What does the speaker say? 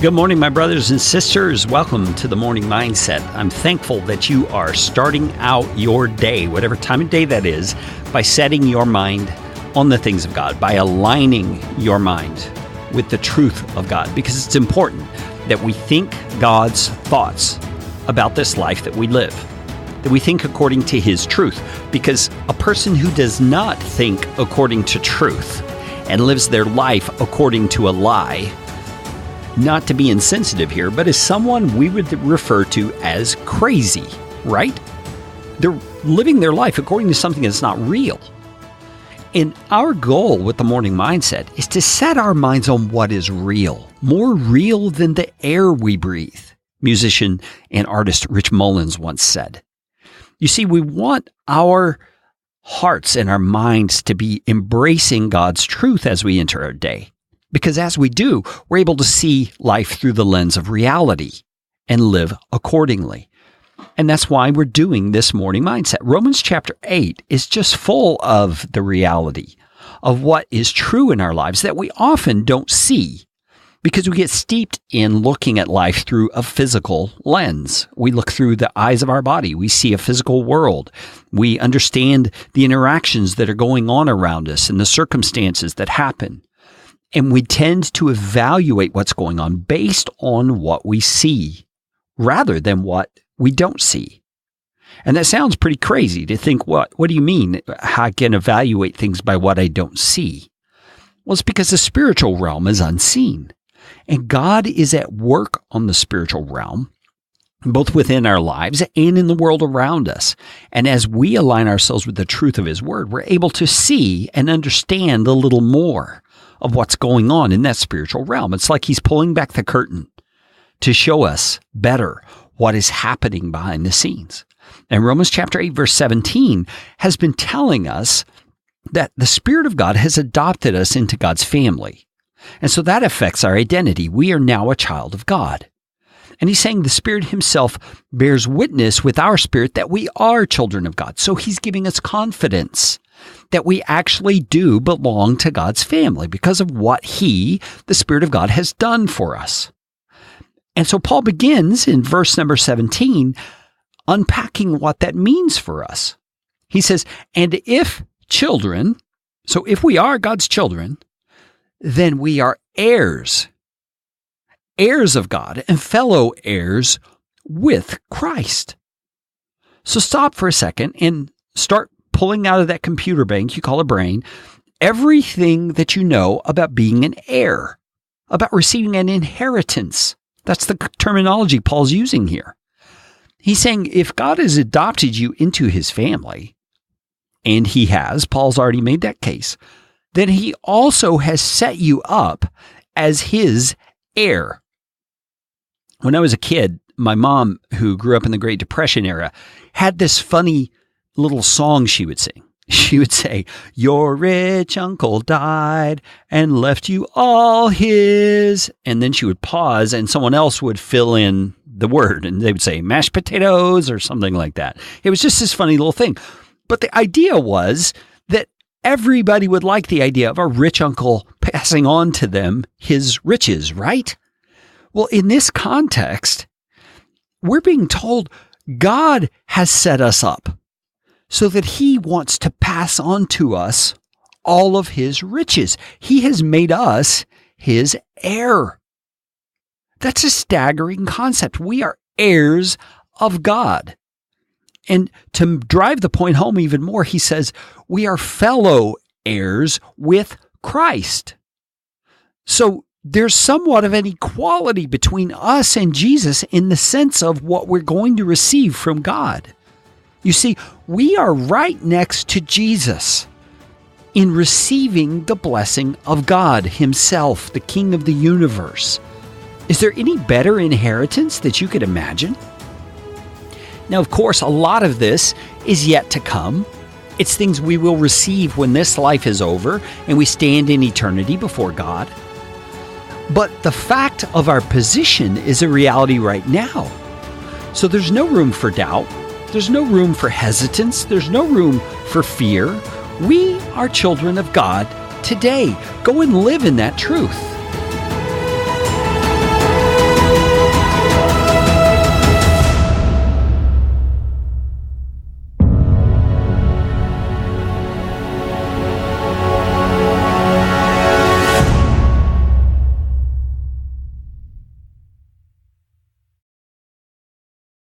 Good morning, my brothers and sisters. Welcome to the Morning Mindset. I'm thankful that you are starting out your day, whatever time of day that is, by setting your mind on the things of God, by aligning your mind with the truth of God, because it's important that we think God's thoughts about this life that we live, that we think according to His truth, because a person who does not think according to truth and lives their life according to a lie, not to be insensitive here, but is someone we would refer to as crazy, right? They're living their life according to something that's not real. And our goal with the Morning Mindset is to set our minds on what is real, more real than the air we breathe, musician and artist Rich Mullins once said. You see, we want our hearts and our minds to be embracing God's truth as we enter our day. Because as we do, we're able to see life through the lens of reality and live accordingly. And that's why we're doing this Morning Mindset. Romans chapter 8 is just full of the reality of what is true in our lives that we often don't see because we get steeped in looking at life through a physical lens. We look through the eyes of our body. We see a physical world. We understand the interactions that are going on around us and the circumstances that happen. And we tend to evaluate what's going on based on what we see rather than what we don't see. And that sounds pretty crazy to think, what do you mean I can evaluate things by what I don't see? Well, it's because the spiritual realm is unseen. And God is at work on the spiritual realm, both within our lives and in the world around us. And as we align ourselves with the truth of His Word, we're able to see and understand a little more of what's going on in that spiritual realm. It's like He's pulling back the curtain to show us better what is happening behind the scenes. And Romans chapter 8, verse 17 has been telling us that the Spirit of God has adopted us into God's family. And so that affects our identity. We are now a child of God. And He's saying the Spirit Himself bears witness with our spirit that we are children of God. So He's giving us confidence that we actually do belong to God's family because of what He, the Spirit of God, has done for us. And so Paul begins in verse number 17, unpacking what that means for us. He says, and if children, so if we are God's children, then we are heirs, heirs of God and fellow heirs with Christ. So stop for a second and start pulling out of that computer bank you call a brain everything that you know about being an heir, about receiving an inheritance. That's the terminology Paul's using here. He's saying if God has adopted you into His family, and He has, Paul's already made that case, then He also has set you up as His heir. When I was a kid, my mom, who grew up in the Great Depression era, had this funny little song she would sing. She would say, your rich uncle died and left you all his. And then she would pause and someone else would fill in the word and they would say mashed potatoes or something like that. It was just this funny little thing. But the idea was that everybody would like the idea of a rich uncle passing on to them his riches, right? Well, in this context, we're being told God has set us up so that He wants to pass on to us all of His riches. He has made us His heir. That's a staggering concept. We are heirs of God. And to drive the point home even more, he says, we are fellow heirs with Christ. So there's somewhat of an equality between us and Jesus in the sense of what we're going to receive from God. You see, we are right next to Jesus in receiving the blessing of God Himself, the King of the universe. Is there any better inheritance that you could imagine? Now, of course, a lot of this is yet to come. It's things we will receive when this life is over and we stand in eternity before God. But the fact of our position is a reality right now. So there's no room for doubt. There's no room for hesitance. There's no room for fear. We are children of God today. Go and live in that truth.